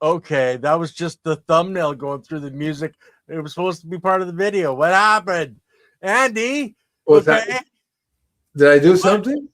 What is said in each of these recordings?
Okay, that was just the thumbnail going through the music. It was supposed to be part of the video. What happened? Andy? What's Okay. that? Did I do something?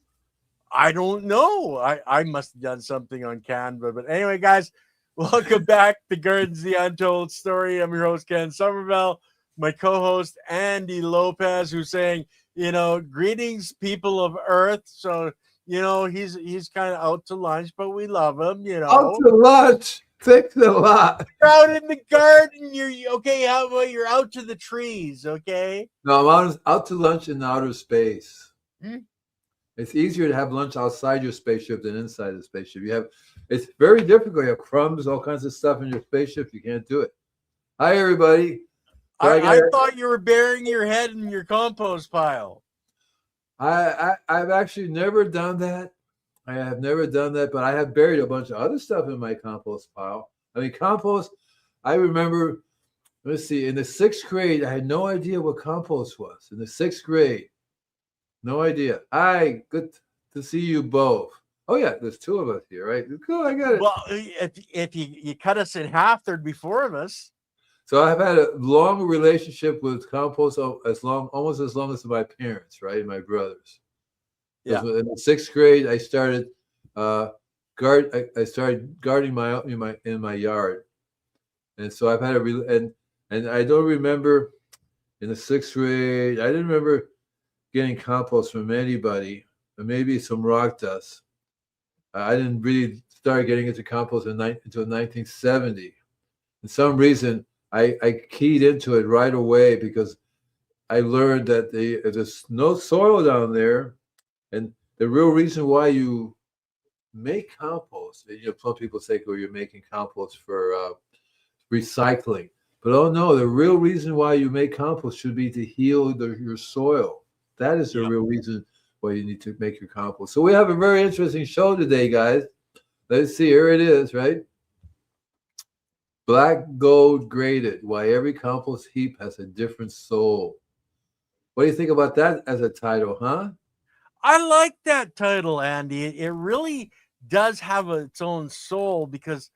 I don't know. I must have done something on Canva. But anyway, guys, welcome back to Gardens the Untold Story. I'm your host, Ken Somerville. My co-host, Andy Lopez, who's saying, greetings, people of Earth. So, he's kind of out to lunch, but we love him, Out to lunch. Thanks a lot. You're out in the garden. You're okay. How about you're out to the trees? Okay. No, I'm out to lunch in outer space. Hmm? It's easier to have lunch outside your spaceship than inside the spaceship. It's very difficult. You have crumbs, all kinds of stuff in your spaceship. You can't do it. Hi, everybody. I thought you were burying your head in your compost pile. I've actually never done that. I have never done that, but I have buried a bunch of other stuff in my compost pile. I mean, compost, I remember, let's see, in the 6th grade, I had no idea what compost was. In the 6th grade, no idea. Hi, good to see you both. Oh, yeah, there's 2 of us here, right? Cool, I got it. Well, if you cut us in half, there'd be 4 of us. So I've had a long relationship with compost almost as long as my parents, right? My brothers. Yeah. In the 6th grade, I started I started gardening in my yard, and so I've had and I don't remember in the 6th grade. I didn't remember getting compost from anybody, or maybe some rock dust. I didn't really start getting into compost until 1970. For some reason, I keyed into it right away because I learned that there's no soil down there. And the real reason why you make compost, some people say, "Oh, you're making compost for recycling," but oh no, the real reason why you make compost should be to heal your soil. That is the real reason why you need to make your compost. So we have a very interesting show today, guys. Let's see. Here it is, right? Black Gold Graded: Why Every Compost Heap Has a Different Soul. What do you think about that as a title, huh? I like that title, Andy. It really does have its own soul because,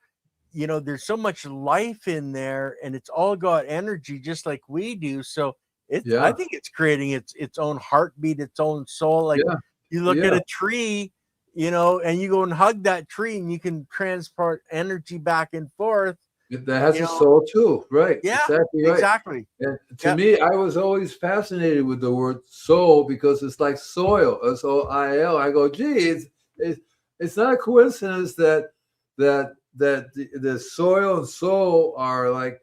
there's so much life in there and it's all got energy just like we do. So I think it's creating its own heartbeat, its own soul. Like you look at a tree, and you go and hug that tree and you can transport energy back and forth. That has a soul too, right? Yeah, exactly right. Exactly. And to me, I was always fascinated with the word soul because it's like soil, S-O-I-L. I go, gee, it's not a coincidence that the soil and soul are like,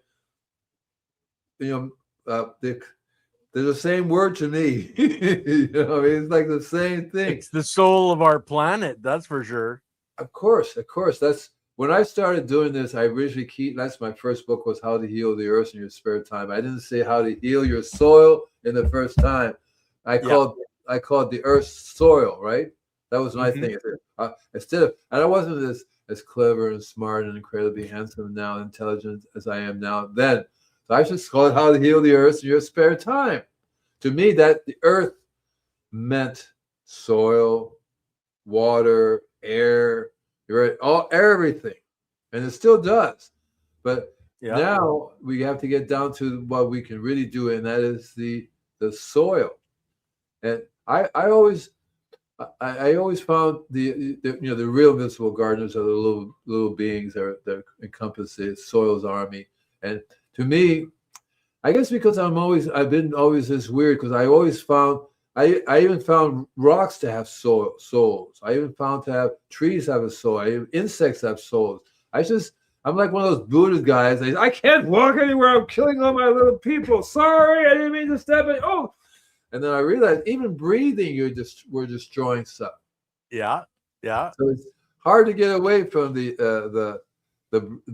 they're the same word to me. It's like the same thing. It's the soul of our planet, that's for sure. Of course. That's when I started doing this. I originally that's my first book, was How to Heal the Earth in Your Spare Time. I didn't say how to heal your soil in the first time. I called the earth soil, right? That was my thing. And I wasn't as clever and smart and incredibly handsome now, intelligent as I am now then. So I just called it How to Heal the Earth in Your Spare Time. To me, that the earth meant soil, water, air, everything, and it still does. But now we have to get down to what we can really do, and that is the soil. And I always found the real invincible gardeners are the little beings that encompass the soil's army. And to me, I guess because I've been always this weird, because I always found I even found rocks to have souls. I even found to have trees have a soul. Insects have souls. I'm like one of those Buddha guys. I can't walk anywhere. I'm killing all my little people. Sorry, I didn't mean to step in. Oh, and then I realized even breathing, we're destroying stuff. Yeah. So it's hard to get away from the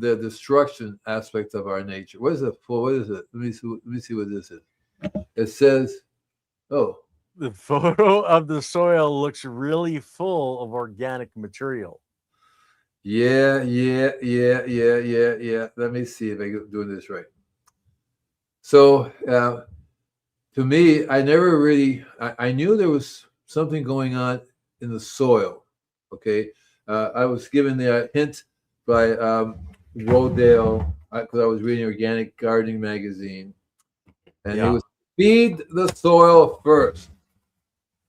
destruction aspect of our nature. What is it for? What is it? Let me see what this is. It says, the photo of the soil looks really full of organic material. Yeah. Let me see if I'm doing this right. So to me, I never really, I knew there was something going on in the soil. Okay. I was given the hint by Rodale, because I was reading Organic Gardening magazine, and it was feed the soil first,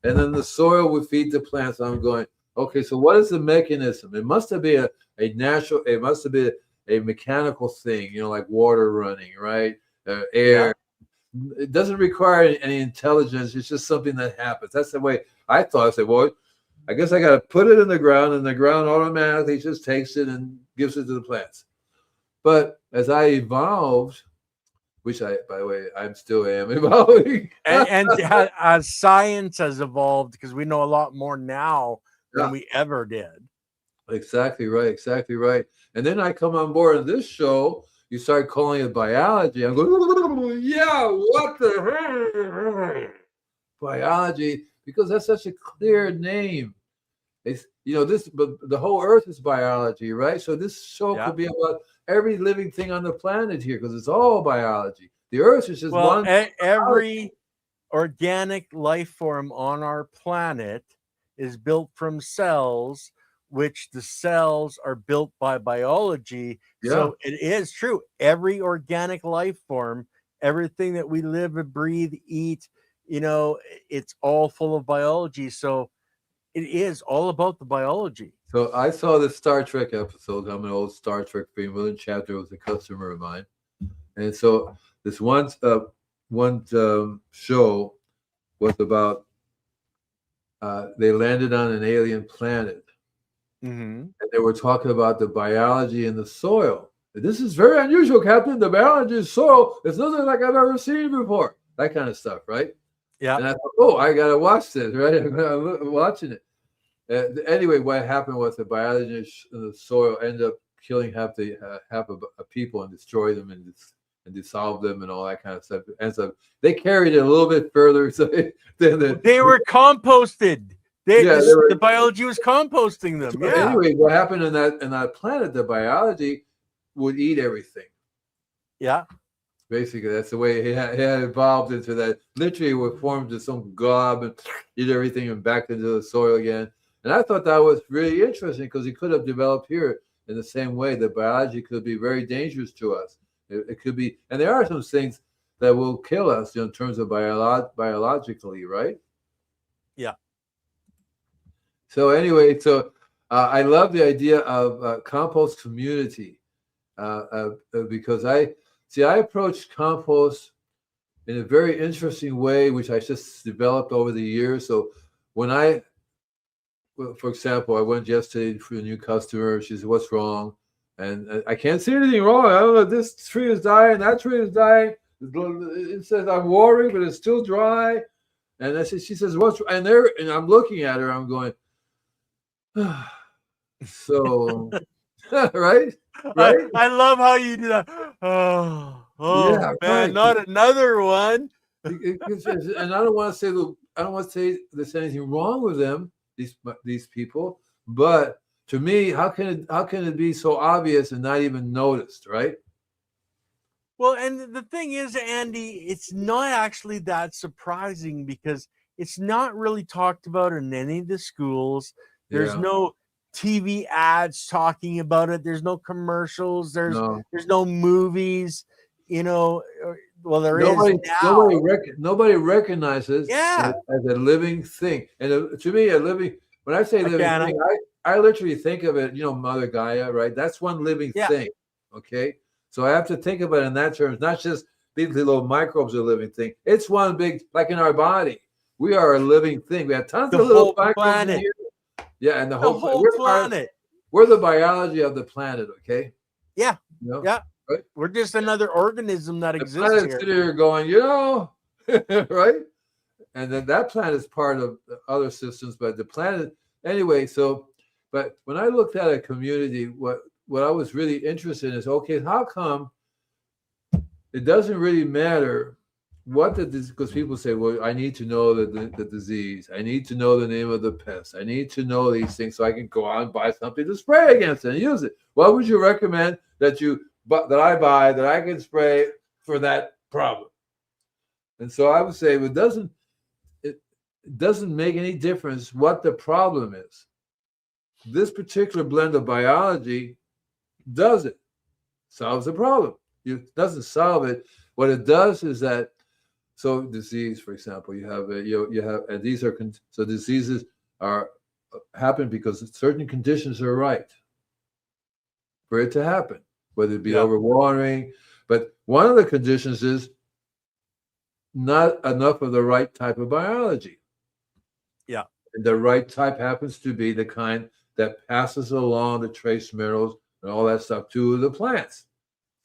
and then the soil would feed the plants. I'm going, okay, so what is the mechanism? It must have been a natural. It must have been a mechanical thing, like water running, right? Air. It doesn't require any intelligence. It's just something that happens. That's the way I thought. I said, well, I guess I got to put it in the ground, and the ground automatically just takes it and gives it to the plants. But as I evolved, which by the way, I'm still am evolving. and as science has evolved, because we know a lot more now than we ever did. Exactly right. And then I come on board in this show. You start calling it biology. I'm going, yeah, what the heck? Biology, because that's such a clear name. It's, but the whole earth is biology, right? So this show could be about every living thing on the planet here, because it's all biology. The earth is just one. Every organic life form on our planet is built from cells, which the cells are built by biology. So it is true. Every organic life form, everything that we live and breathe, eat, it's all full of biology. So it is all about the biology. So I saw this Star Trek episode. I'm an old Star Trek fan. One chapter was a customer of mine. And so this one show was about they landed on an alien planet. And they were talking about the biology in the soil. This is very unusual, Captain. The biology in soil is nothing like I've ever seen before. That kind of stuff, right? Yeah. And I thought, I got to watch this, right? I'm watching it. Anyway, what happened was the biology in the soil ended up killing half of people and destroy them and dissolve them and all that kind of stuff. And so they carried it a little bit further. So they were composted. The biology was composting them. So anyway, what happened in that planet? The biology would eat everything. Yeah. Basically, that's the way it had evolved into that. Literally, would form into some glob and eat everything and back into the soil again. And I thought that was really interesting, because it could have developed here in the same way. The biology could be very dangerous to us. It could be, and there are some things that will kill us in terms of biologically, right? Yeah. So anyway, I love the idea of compost community because I approach compost in a very interesting way, which I just developed over the years. So when for example, I went yesterday for a new customer. She said, "What's wrong?" And I can't see anything wrong. I don't know. This tree is dying. That tree is dying. It says I'm watering, but it's still dry. And she says, "What's?" And I'm looking at her. I'm going, so, right? I love how you do that. Oh yeah, man, not another one. And I don't want to say there's anything wrong with them, these people, but to me, how can it be so obvious and not even noticed, right? Well, and the thing is, Andy, it's not actually that surprising, because it's not really talked about in any of the schools. There's no TV ads talking about it. There's no commercials. There's no movies. Well, there is now. Nobody recognizes it as a living thing. And to me, when I say living thing, I literally think of it, Mother Gaia, right? That's one living thing, okay? So I have to think about it in that terms, not just these little microbes are a living thing. It's one big, like in our body, we are a living thing. We have tons of little microbes in here. Yeah, and the whole planet. We're the biology of the planet, okay? Yeah, yeah. Right? We're just another organism that exists here. The planet here going, right? And then that planet is part of the other systems, but the planet, anyway, but when I looked at a community, what I was really interested in is, okay, how come it doesn't really matter because people say, well, I need to know the disease. I need to know the name of the pest. I need to know these things so I can go out and buy something to spray against it and use it. What would you recommend that I buy that I can spray for that problem? And so I would say it doesn't make any difference what the problem is. This particular blend of biology does it. solves the problem. It doesn't solve it. What it does is that, so disease, for example, you have and these are so diseases are happen because certain conditions are right for it to happen, whether it be overwatering. But one of the conditions is not enough of the right type of biology. Yeah. And the right type happens to be the kind that passes along the trace minerals and all that stuff to the plants.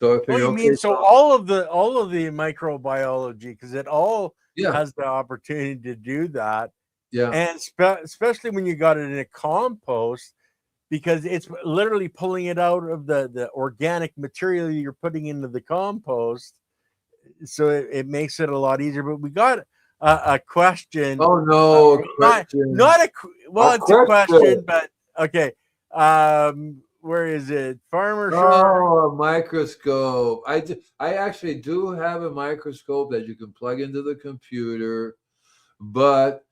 So if you mean so all of the microbiology, because it all has the opportunity to do that. Yeah. And especially when you got it in a compost, because it's literally pulling it out of the organic material you're putting into the compost. So it makes it a lot easier. But we got a question. Oh no, not a it's a question, but okay. Where is it? Farmer Oh, a microscope. I actually do have a microscope that you can plug into the computer, but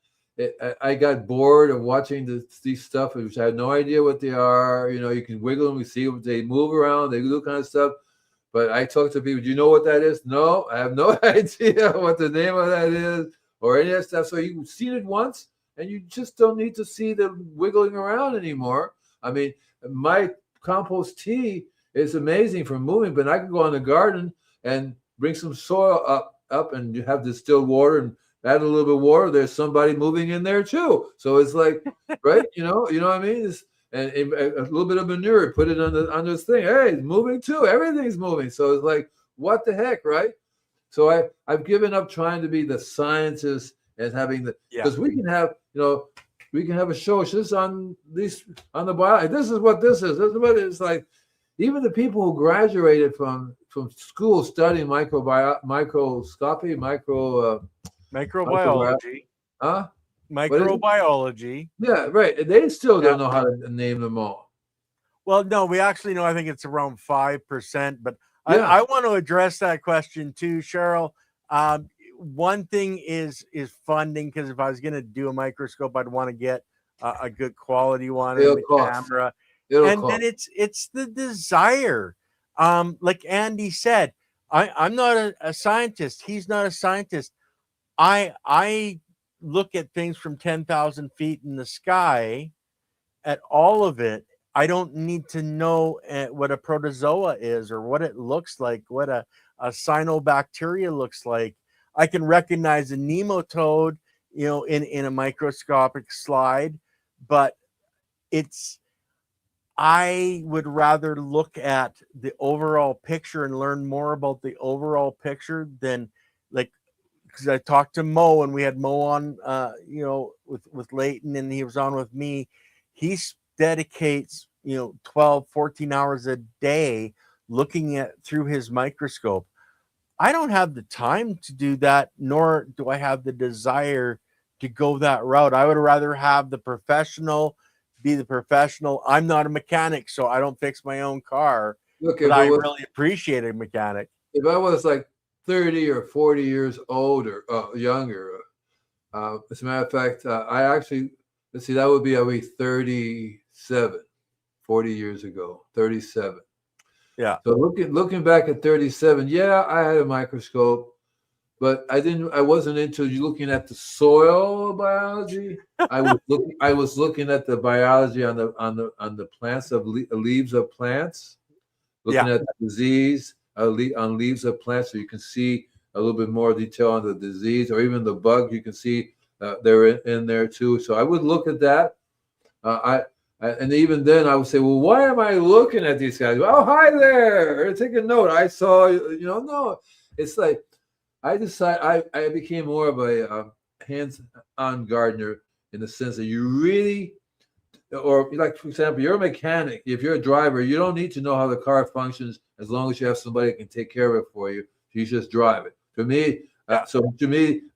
I got bored of watching these stuff, which I had no idea what they are. You know, you can wiggle them, we see what they move around, they do kind of stuff. But I talk to people, do you know what that is? No, I have no idea what the name of that is or any of that stuff. So you've seen it once and you just don't need to see the wiggling around anymore. I mean, my compost tea is amazing for moving, but I can go in the garden and bring some soil up and you have distilled water and add a little bit of water. There's somebody moving in there too. So it's like, right? You know what I mean? And a little bit of manure, put it on this thing. Hey, it's moving too. Everything's moving. So it's like, what the heck, right? So I've given up trying to be the scientist and having because we can have, we can have a show just on the biology. This is what this is. This is what it's like. Even the people who graduated from school studying microbiology, huh? Microbiology. Yeah, right. They still don't know how to name them all. Well, no, we actually know. I think it's around 5%. But I want to address that question too, Cheryl. One thing is funding, because if I was going to do a microscope, I'd want to get a good quality one and the camera. And then it's the desire. Like Andy said, I'm not a scientist. He's not a scientist. I look at things from 10,000 feet in the sky, at all of it. I don't need to know what a protozoa is or what it looks like, what a cyanobacteria looks like. I can recognize a nematode, in a microscopic slide, but I would rather look at the overall picture and learn more about the overall picture than because I talked to Mo and we had Mo on, with Leighton, and he was on with me. He dedicates, 12, 14 hours a day looking at through his microscope. I don't have the time to do that, nor do I have the desire to go that route. I would rather have the professional be the professional. I'm not a mechanic, so I don't fix my own car. But I really appreciate a mechanic. If I was like 30 or 40 years older, younger, as a matter of fact, I actually, let's see, that would be 37, 40 years ago, 37. Yeah. So looking back at 37, I had a microscope, but I wasn't into looking at the soil biology. I was looking at the biology on the plants of leaves of plants, looking at the disease on leaves of plants, so you can see a little bit more detail on the disease, or even the bug. You can see they're in there too. So I would look at that. And even then, I would say, well, why am I looking at these guys? Oh, hi there. Take a note. I saw, no. It's like I became more of a hands-on gardener in the sense that you really, or like, for example, you're a mechanic. If you're a driver, you don't need to know how the car functions as long as you have somebody that can take care of it for you. You just drive it. To me,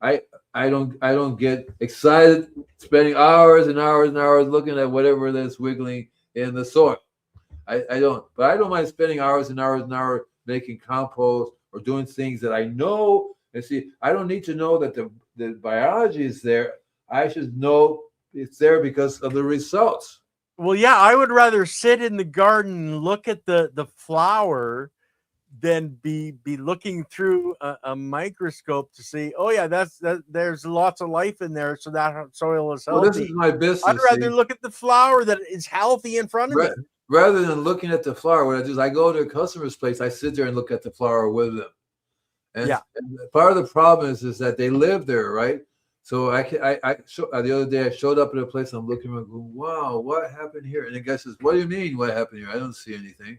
I don't get excited spending hours and hours and hours looking at whatever that's wiggling in the soil. I don't. But I don't mind spending hours and hours and hours making compost or doing things that I know. And see, I don't need to know that the biology is there. I should know it's there because of the results. Well, I would rather sit in the garden and look at the flower than be looking through a microscope to see, oh yeah, there's lots of life in there, so that soil is Well, this is healthy. my I'd business. rather See, look at the flower that is healthy in front of me. rather than looking at the flower, what I do is I go to a customer's place, I sit there and look at the flower with them. And, Yeah. and part of the problem is that they live there, right? So the other day I showed up at a place, I'm looking around going, wow, what happened here? And the guy says, what do you mean what happened here? I don't see anything.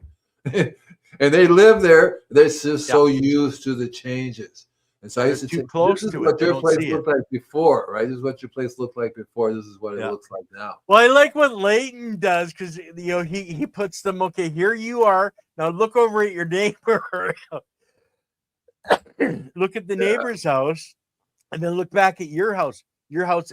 And they live there. They're just so used to the changes. And so I used to too say, close this is to it. what They your don't place see it. looked like before, right? This is what your place looked like before. This is what it looks like now. Well, I like what Leighton does because he puts them, okay, here you are. Now look over at your neighbor. Look at the neighbor's house, and then look back at your house. Your house,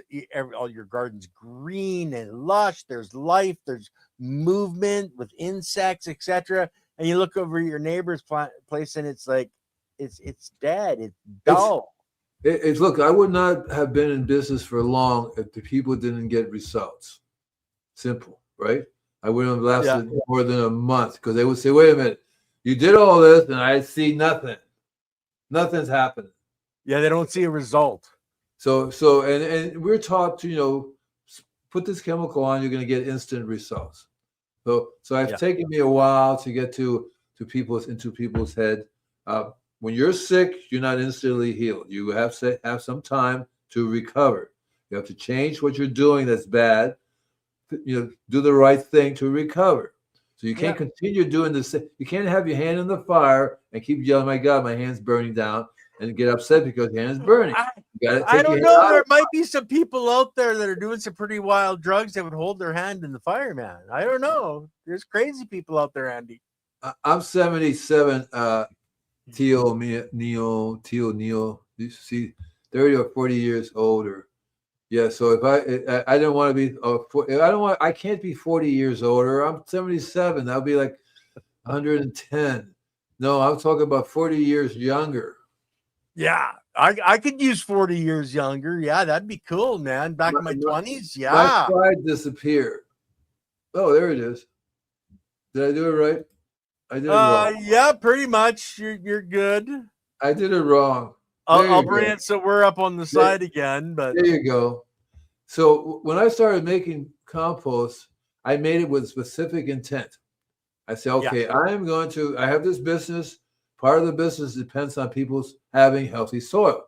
all your garden's green and lush. There's life. There's movement with insects, etc. And you look over at your neighbor's place, and it's like it's dead. It's dull. It's look. I would not have been in business for long if the people didn't get results. Simple, right? I wouldn't have lasted more than a month because they would say, "Wait a minute, you did all this, and I see nothing. Nothing's happening." Yeah, they don't see a result. So and we're taught to put this chemical on, you're going to get instant results. So it's taken me a while to get into people's head. When you're sick, you're not instantly healed. You have to have some time to recover. You have to change what you're doing that's bad. Do the right thing to recover. So you can't continue doing this. You can't have your hand in the fire and keep yelling, "My God, my hand's burning down," and get upset because your hand's burning. I don't know. There might be some people out there that are doing some pretty wild drugs that would hold their hand in the fire, man. I don't know. There's crazy people out there, Andy. I'm 77. Neil. You see, 30 or 40 years older. Yeah. So if I don't want to be, I can't be 40 years older. I'm 77. That'll be like 110. No, I'm talking about 40 years younger. Yeah. I could use 40 years younger. Yeah, that'd be cool, man. Back in my 20s. Yeah. My pride disappeared. Oh, there it is. Did I do it right? I did it wrong. Yeah, pretty much. You're good. I did it wrong. I'll bring it so we're up on the side again. But there you go. So when I started making compost, I made it with specific intent. I say, okay, I have this business. Part of the business depends on people's having healthy soil.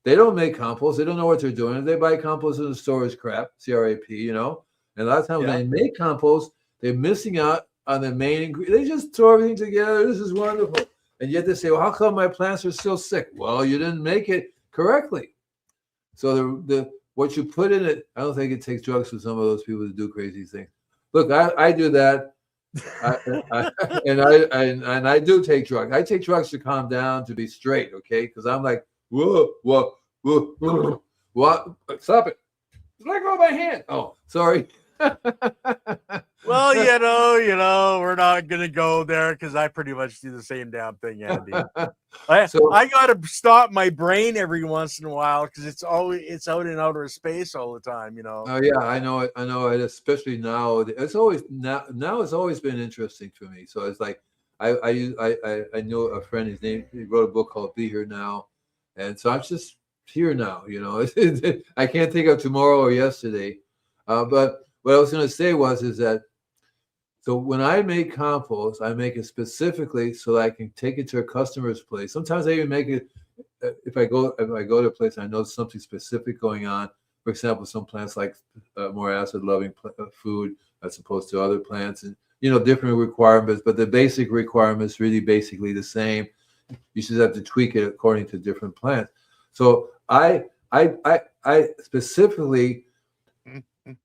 They don't make compost. They don't know what they're doing. They buy compost in the store is crap, CRAP, And a lot of times when they make compost, they're missing out on the main ingredient. They just throw everything together. This is wonderful. And yet they say, well, how come my plants are still sick? Well, you didn't make it correctly. So what you put in it, I don't think it takes drugs for some of those people to do crazy things. Look, I do that. And I do take drugs. I take drugs to calm down, to be straight, okay? Because I'm like, whoa, what? Stop it. Let go of my hand. Oh, sorry. Well, we're not gonna go there because I pretty much do the same damn thing, Andy. I gotta stop my brain every once in a while because it's out in outer space all the time, Oh yeah, I know it. Especially now. It's always been interesting to me. So it's like I know a friend. His name. He wrote a book called "Be Here Now," and so I'm just here now. I can't think of tomorrow or yesterday, but. What I was going to say is that so when I make compost, I make it specifically so that I can take it to a customer's place. Sometimes I even make it if I go to a place I know something specific going on. For example, some plants like more acid-loving food as opposed to other plants, and different requirements. But the basic requirements really basically the same. You just have to tweak it according to different plants. So I specifically.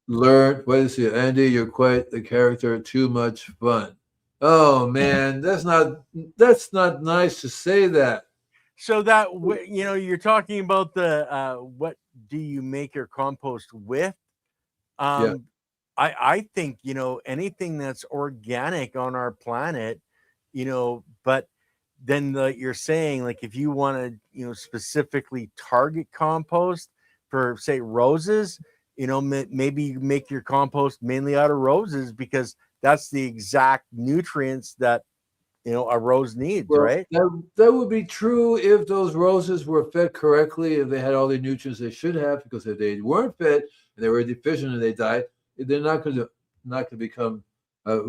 Learn. What is it, Andy? You're quite the character. Too much fun. Oh man, that's not nice to say that. So that you're talking about the what do you make your compost with? I think anything that's organic on our planet, but then you're saying like if you want to specifically target compost for say roses. Maybe you make your compost mainly out of roses because that's the exact nutrients that a rose needs, Well, right? that would be true if those roses were fed correctly, if they had all the nutrients they should have. Because if they weren't fed and they were deficient and they died, they're not going to become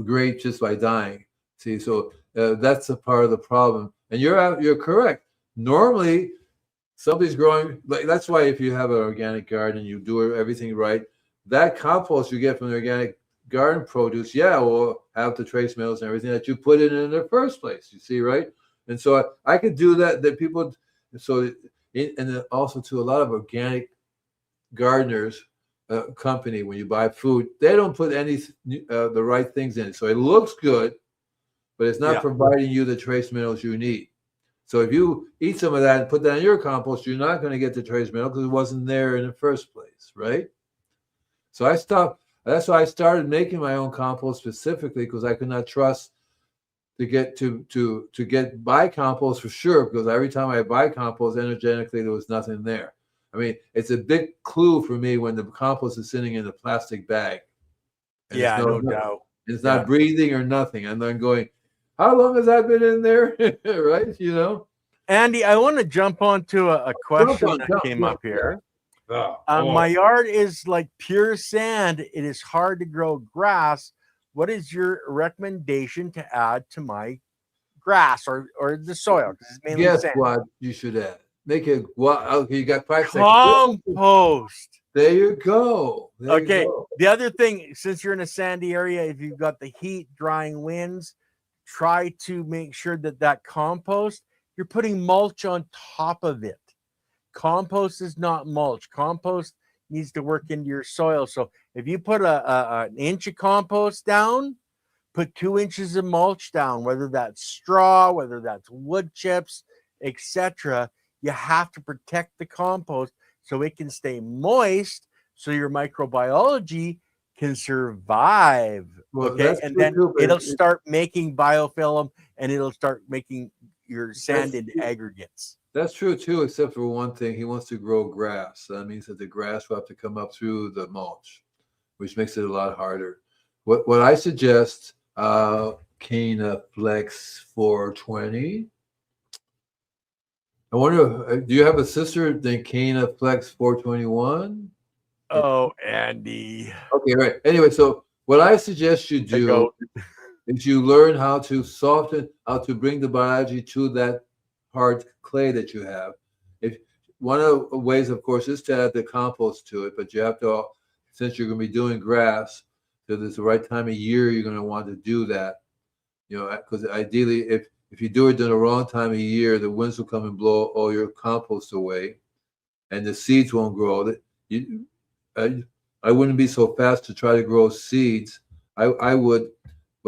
great just by dying. See, so that's a part of the problem. And you're correct. Normally, somebody's growing. Like, that's why if you have an organic garden, you do everything right. That compost you get from the organic garden produce, will have the trace minerals and everything that you put in the first place. You see, right? And so I could do that. That people, so and then also to a lot of organic gardeners company, when you buy food, they don't put any the right things in it, so it looks good, but it's not providing you the trace minerals you need. So if you eat some of that and put that in your compost, you're not going to get the trace mineral because it wasn't there in the first place, right? So I stopped. That's why I started making my own compost specifically, because I could not trust to get buy compost for sure, because every time I buy compost, energetically there was nothing there. I mean, it's a big clue for me when the compost is sitting in a plastic bag. And No doubt. It's not breathing or nothing. And then going, how long has that been in there? Right? Andy, I want to jump onto a question that came up here. My yard is like pure sand. It is hard to grow grass. What is your recommendation to add to my grass or the soil? Guess sand. What you should add? Make it okay. You got 5 seconds. Compost. There you go. The other thing, since you're in a sandy area, if you've got the heat, drying winds, try to make sure that compost, you're putting mulch on top of it. Compost is not mulch. Compost needs to work into your soil. So if you put an inch of compost down, put 2 inches of mulch down, whether that's straw, whether that's wood chips, etc. You have to protect the compost so it can stay moist, so your microbiology can survive. And then it'll start making biofilm, and it'll start making your sand into aggregates. That's true too, except for one thing. He wants to grow grass. That means that the grass will have to come up through the mulch, which makes it a lot harder. What I suggest, Cana Flex 420. I wonder, do you have a sister named Cana Flex 421? Oh, Andy. Okay, right. Anyway, so what I suggest you do is you learn how to soften, how to bring the biology to that hard clay that you have. If one of the ways, of course, is to add the compost to it, but you have to, since you're going to be doing grass, so there's the right time of year you're going to want to do that. Because ideally, if you do it in the wrong time of year, the winds will come and blow all your compost away, and the seeds won't grow. I wouldn't be so fast to try to grow seeds. What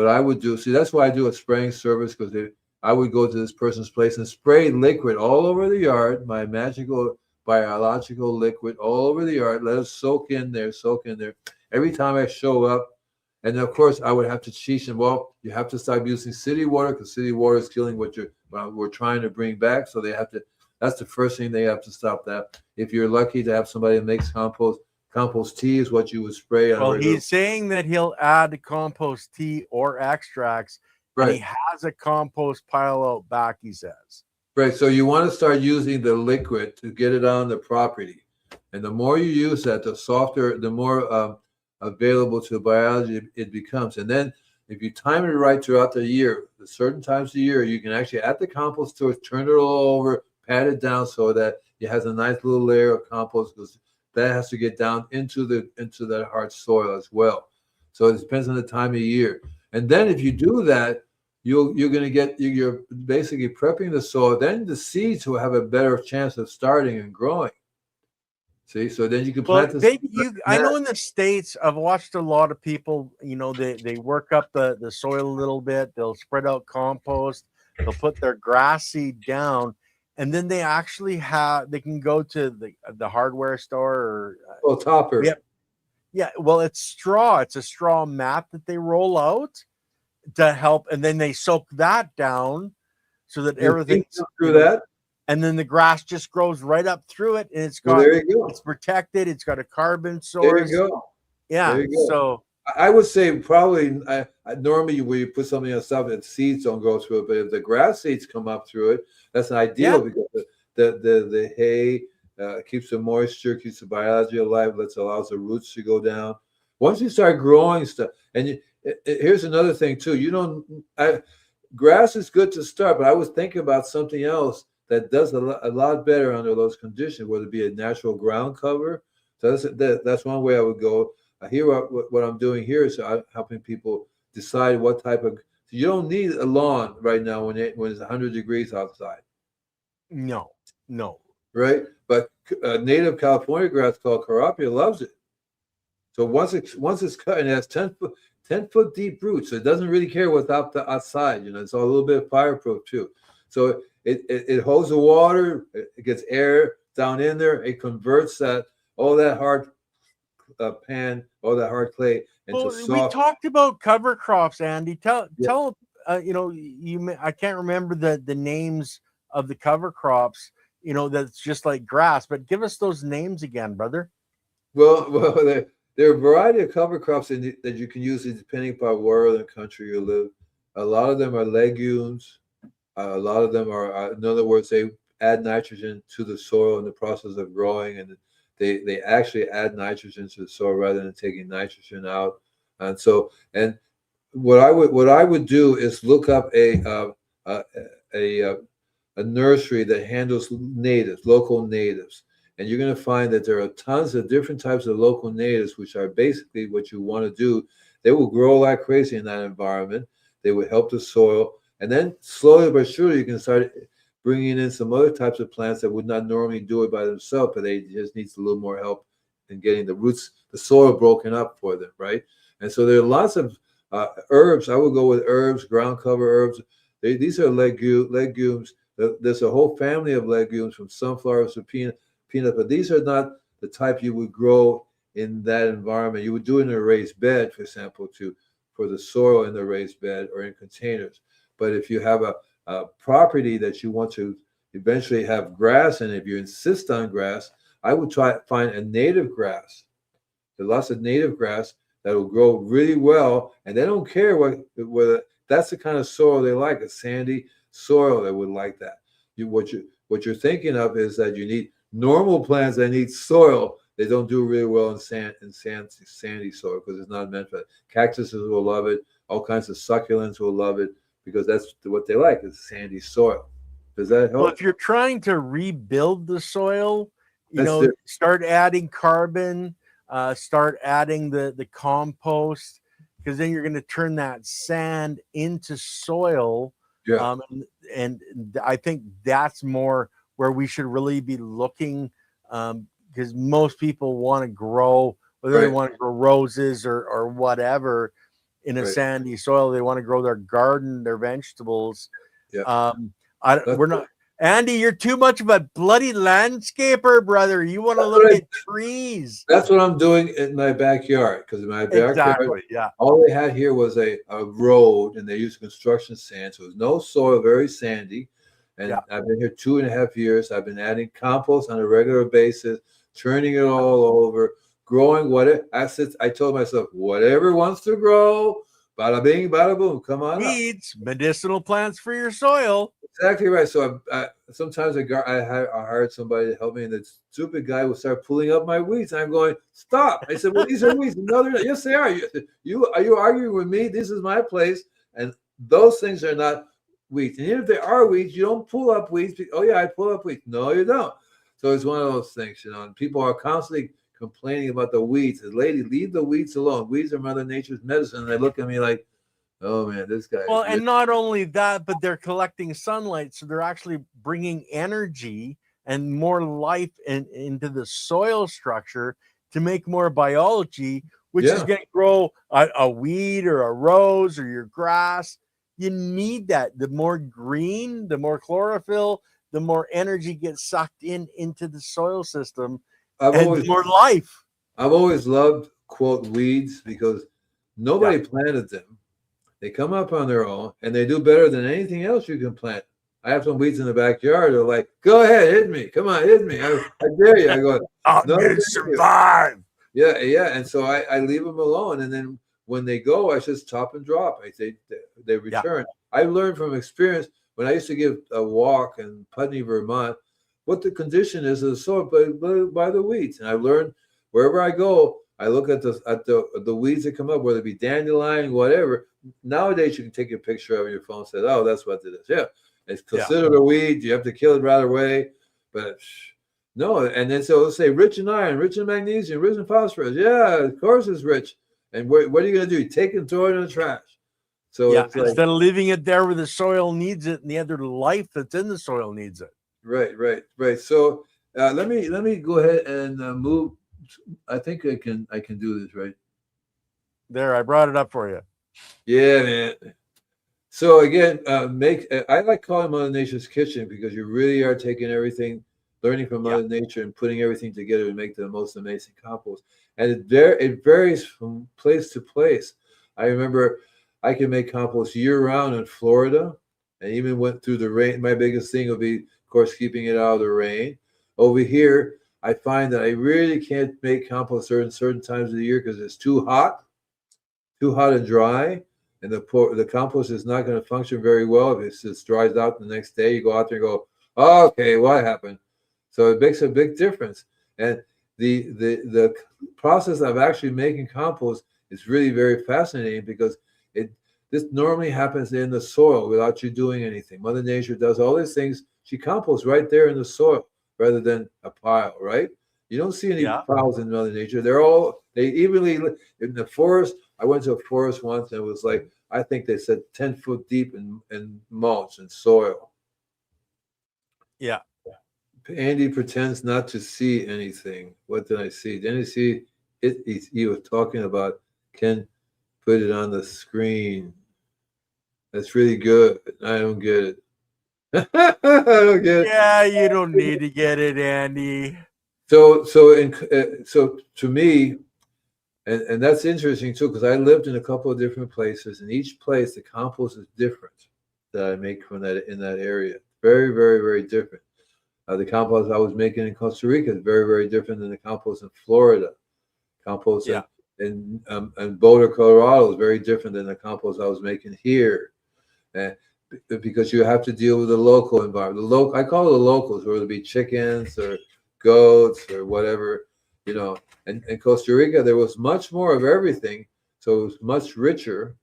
I would do, see, that's why I do a spraying service, because I would go to this person's place and spray liquid all over the yard, my magical biological liquid all over the yard, let it soak in there. Every time I show up, and of course I would have to teach them, well, you have to stop using city water, because city water is killing what we're trying to bring back. So they have to, that's the first thing they have to stop that. If you're lucky to have somebody that makes compost tea is what you would spray on. Well, he's saying that he'll add compost tea or extracts. Right. And he has a compost pile out back, he says. Right. So you want to start using the liquid to get it on the property. And the more you use that, the softer, the more available to biology it becomes. And then if you time it right throughout the year, the certain times of the year, you can actually add the compost to it, turn it all over, pat it down so that it has a nice little layer of compost, because that has to get down into that hard soil as well. So it depends on the time of year. And then if you do that, you're basically prepping the soil. Then the seeds will have a better chance of starting and growing. See, so then you can plant I know in the States, I've watched a lot of people, they work up the soil a little bit. They'll spread out compost. They'll put their grass seed down. And then they actually they can go to the hardware store or topper. Yeah. Well, it's straw. It's a straw mat that they roll out to help, and then they soak that down so that everything's through that. And then the grass just grows right up through it, and it's got it's protected. It's got a carbon source. There you go. Yeah. There you go. So I would say probably normally where you put something on stuff and seeds don't go through it, but if the grass seeds come up through it, that's Yeah. ideal because the hay keeps the moisture, keeps the biology alive, allows the roots to go down. Once you start growing stuff, and here's another thing too, grass is good to start, but I was thinking about something else that does a lot better under those conditions, whether it be a natural ground cover. So that's one way I would go. Here, what I'm doing here is helping people decide what type of. So you don't need a lawn right now when it's 100 degrees outside. No, no. Right, but native California grass called carapia loves it. So once it's cut and it has 10 foot deep roots, so it doesn't really care what's outside. It's all a little bit fireproof too. So it holds the water, it gets air down in there, it converts all that hard all that hard clay into soft. We talked about cover crops, Andy. Tell I can't remember the names of the cover crops. That's just like grass, but give us those names again, brother. Well, there are a variety of cover crops that you can use depending upon where in the country you live. A lot of them are legumes. A lot of them are, in other words, they add nitrogen to the soil in the process of growing, and they actually add nitrogen to the soil rather than taking nitrogen out. And so, and what I would do is look up a nursery that handles local natives. And you're going to find that there are tons of different types of local natives, which are basically what you want to do. They will grow like crazy in that environment. They will help the soil. And then slowly but surely, you can start bringing in some other types of plants that would not normally do it by themselves, but they just need a little more help in getting the roots, the soil broken up for them, right? And so there are lots of herbs. I would go with herbs, ground cover herbs. These are legumes. There's a whole family of legumes from sunflowers to peanut, but these are not the type you would grow in that environment. You would do it in a raised bed, for example, for the soil in the raised bed or in containers. But if you have a property that you want to eventually have grass in, if you insist on grass, I would try to find a native grass. There are lots of native grass that will grow really well, and they don't care whether that's the kind of soil they like, a sandy soil that would like that. What you're thinking of is that you need normal plants that need soil. They don't do really well in sandy soil because it's not meant for it. Cactuses will love it. All kinds of succulents will love it because that's what they like, is sandy soil. Does that help? Well, if you're trying to rebuild the soil, start adding carbon, start adding the compost, because then you're going to turn that sand into soil. Yeah. And I think that's more where we should really be looking, because most people want to grow, whether they want to grow roses or whatever in a sandy soil. They want to grow their garden, their vegetables. Yeah. We're not. Andy, you're too much of a bloody landscaper, brother. You want to look at trees. That's what I'm doing in my backyard, because in my backyard, all they had here was a road, and they used construction sand, so there's no soil, very sandy. And I've been here 2.5 years. I've been adding compost on a regular basis, turning it all over, growing I told myself, whatever wants to grow, bada bing, bada boom, come on Weeds, medicinal plants for your soil. Exactly right. So sometimes I hired somebody to help me, and the stupid guy would start pulling up my weeds. And I'm going, stop. I said, well, these are weeds. No, they're not. Yes, they are. Are you arguing with me? This is my place. And those things are not weeds. And even if they are weeds, you don't pull up weeds. Oh, yeah, I pull up weeds. No, you don't. So it's one of those things, and people are constantly complaining about the weeds. Lady, leave the weeds alone. Weeds are Mother Nature's medicine. And they look at me like, oh man, this guy. Well, and not only that, but they're collecting sunlight, so they're actually bringing energy and more life into the soil structure to make more biology, which is going to grow a weed or a rose or your grass. You need that. The more green, the more chlorophyll, the more energy gets sucked into the soil system, and more life. I've always loved, quote, weeds, because nobody planted them. They come up on their own, and they do better than anything else you can plant. I have some weeds in the backyard. They're like, go ahead, hit me. Come on, hit me. I dare you. I go, I'm going to survive. Yeah. And so I leave them alone. And then when they go, I just top and drop. I say they Yeah. return. I learned from experience when I used to give a walk in Putney, Vermont, what the condition is of the soil by the weeds. And I learned wherever I go, I look at the weeds that come up, whether it be dandelion, whatever. Nowadays, you can take a picture of your phone and say, "Oh, that's what it is." Yeah, it's considered a weed. You have to kill it right away. But no, and then so let's say rich in iron, rich in magnesium, rich in phosphorus. Yeah, of course it's rich. And what are you going to do? Take it and throw it in the trash. So Yeah, it's like, instead of leaving it there where the soil needs it and the other life that's in the soil needs it. right. So let me go ahead and move. I think I can do this, right? There, I brought it up for you. Yeah, man. So again, I like calling Mother Nature's kitchen because you really are taking everything, learning from Mother Nature and putting everything together to make the most amazing compost. And it varies from place to place. I remember I can make compost year round in Florida, and even went through the rain. My biggest thing would be, of course, keeping it out of the rain. Over here, I find that I really can't make compost during certain times of the year because it's too hot and dry, and the compost is not going to function very well if it just dries out the next day. You go out there and go, oh, okay, what happened? So it makes a big difference. And the process of actually making compost is really very fascinating because this normally happens in the soil without you doing anything. Mother Nature does all these things. She composts right there in the soil rather than a pile, right? You don't see any piles in Mother Nature. They evenly in the forest. I went to a forest once and it was like, I think they said 10 foot deep in mulch and soil. Yeah. Andy pretends not to see anything. What did I see? Didn't you see it? You were talking about Ken put it on the screen. That's really good. I don't get it. I don't get it. Yeah, you don't need to get it, Andy. So to me, and that's interesting too, because I lived in a couple of different places, and each place the compost is different that I make from that in that area. Very, very, very different. The compost I was making in Costa Rica is very, very different than the compost in Florida. Compost in Boulder, Colorado is very different than the compost I was making here. And because you have to deal with the local environment. I call it the locals, whether it be chickens or goats or whatever, you know. And in Costa Rica, there was much more of everything, so it was much richer,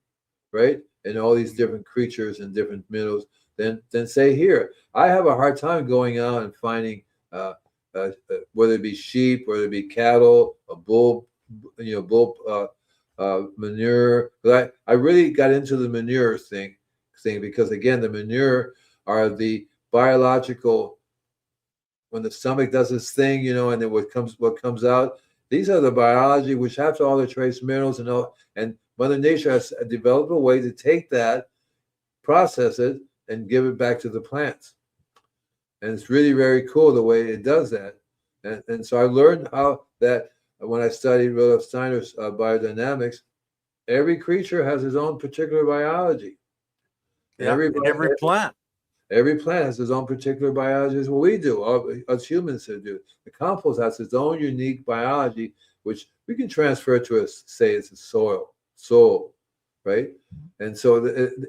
right? And all these different creatures and different minerals than say here. I have a hard time going out and finding whether it be sheep, whether it be cattle, a bull, manure. But I really got into the manure thing because again, the manure are the biological. When the stomach does its thing, you know, and then what comes out. These are the biology which have all the trace minerals and all. And Mother Nature has developed a way to take that, process it, and give it back to the plants. And it's really very cool the way it does that. And so I learned how that when I studied Rudolf Steiner's biodynamics, every creature has its own particular biology. Yeah, every plant. Every plant has its own particular biology as what we do, us humans do. The compost has its own unique biology, which we can transfer to say it's a soul, right? And so,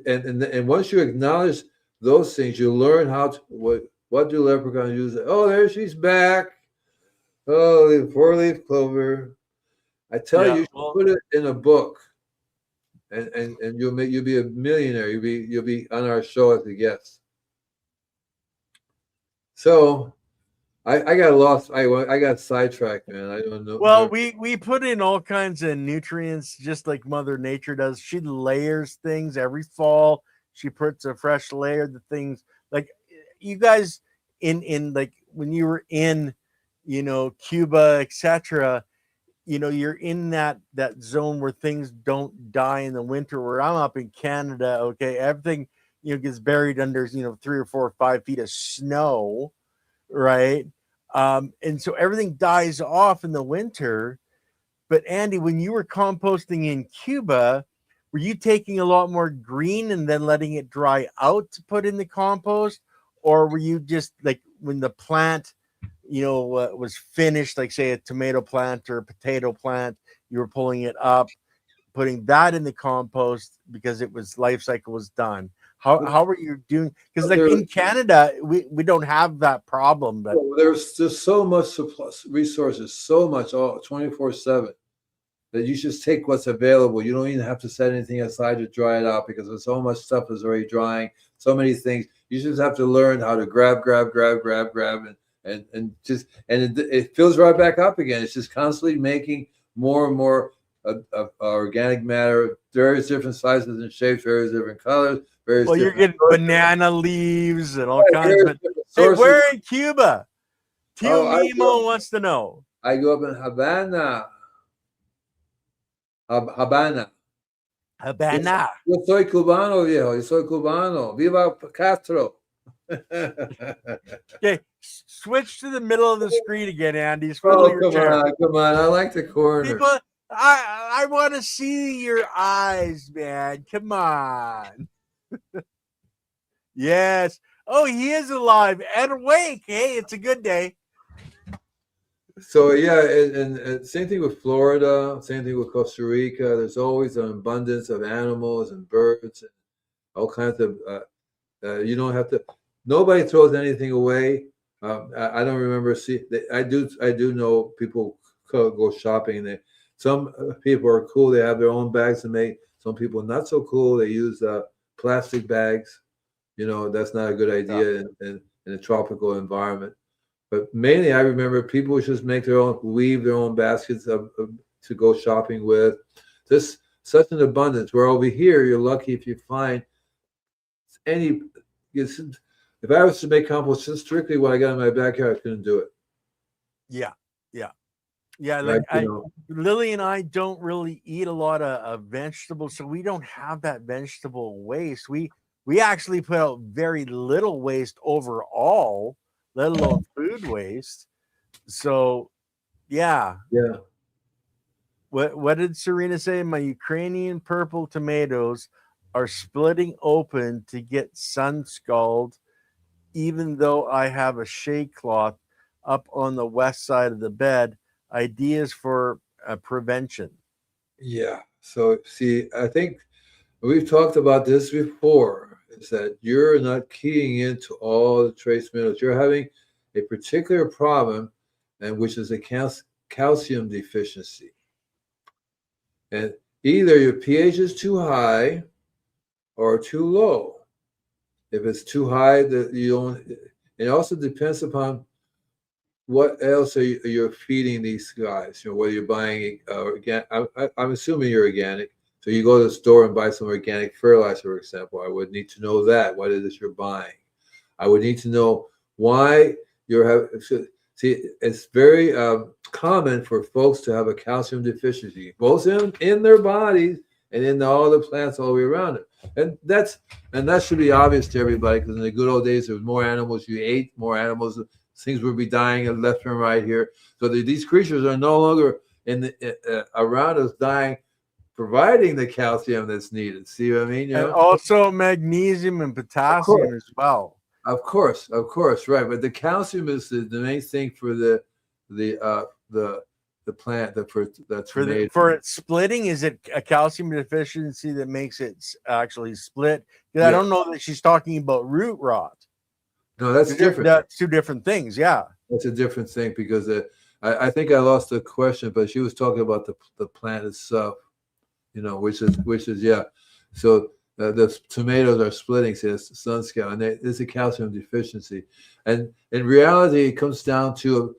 and once you acknowledge those things, you learn how to, what do leprechauns use? Oh, there she's back. Oh, the four-leaf clover. I tell you, you should put it in a book, and you'll be a millionaire. You'll be on our show as a guest. So I got lost. I got sidetracked, man. I don't know. Well, we put in all kinds of nutrients, just like Mother Nature does. She layers things every fall. She puts a fresh layer of the things. Like you guys in like when you were in, Cuba, etc. You're in that zone where things don't die in the winter. Where I'm up in Canada, okay, everything gets buried under 3 or 4 or 5 feet of snow, right? And so everything dies off in the winter. But Andy, when you were composting in Cuba, were you taking a lot more green and then letting it dry out to put in the compost, or were you just like when the plant was finished, like say a tomato plant or a potato plant, you were pulling it up, putting that in the compost because it was life cycle was done. How are you doing? Because like in Canada, we don't have that problem. But there's just so much resources, so much, all 24/7, that you just take what's available. You don't even have to set anything aside to dry it out because there's so much stuff is already drying. So many things. You just have to learn how to grab, and just it fills right back up again. It's just constantly making more and more organic matter, various different sizes and shapes, various different colors. Well, you're getting banana leaves and all kinds of. Hey, where in Cuba? Tio Mimo wants to know. I grew up in Havana. Habana. Yo soy cubano, viejo. Yo soy cubano. Viva Castro. Okay, switch to the middle of the screen again, Andy. Oh, come on. I like the corner. People, I want to see your eyes, man. Come on. Yes. Oh, he is alive and awake. Hey, it's a good day. So yeah, and same thing with Florida, same thing with Costa Rica. There's always an abundance of animals and birds and all kinds of. You don't have to. Nobody throws anything away. I don't remember. I do know people go shopping. And some people are cool. They have their own bags to make. Some people not so cool. They use plastic bags. That's not a good idea in a tropical environment. But mainly, I remember people would just weave their own baskets to go shopping with. Just such an abundance. Where over here, you're lucky if you find any. If I was to make compost just strictly what I got in my backyard, I couldn't do it. Yeah. Like Lily and I don't really eat a lot of vegetables, so we don't have that vegetable waste. We actually put out very little waste overall, let alone food waste. So, yeah. What did Serena say? My Ukrainian purple tomatoes are splitting open to get sun scald, even though I have a shade cloth up on the west side of the bed. Ideas for prevention. Yeah. So, see, I think we've talked about this before, is that you're not keying into all the trace minerals. You're having a particular problem, and which is a calcium deficiency. And either your pH is too high or too low. If it's too high, you don't. It also depends upon what else are you're feeding these guys. Whether you're buying organic. I'm assuming you're organic. So you go to the store and buy some organic fertilizer, for example. I would need to know that. What is it you're buying? I would need to know why you're having. See, it's very common for folks to have a calcium deficiency, both in their bodies and in all the plants all the way around it. And that should be obvious to everybody, because in the good old days, there was more animals you ate, more animals. Things would be dying left and right here. So these creatures are no longer around us dying, providing the calcium that's needed. See what I mean? And also magnesium and potassium as well. Of course, right. But the calcium is the main thing for the plant for its splitting. Is it a calcium deficiency that makes it actually split? Because I don't know that she's talking about root rot. No, that's different. That's two different things. Yeah, that's a different thing, because I think I lost the question, but she was talking about the plant itself. Which is yeah. So the tomatoes are splitting, says sun scale, and there's a calcium deficiency. And in reality, it comes down to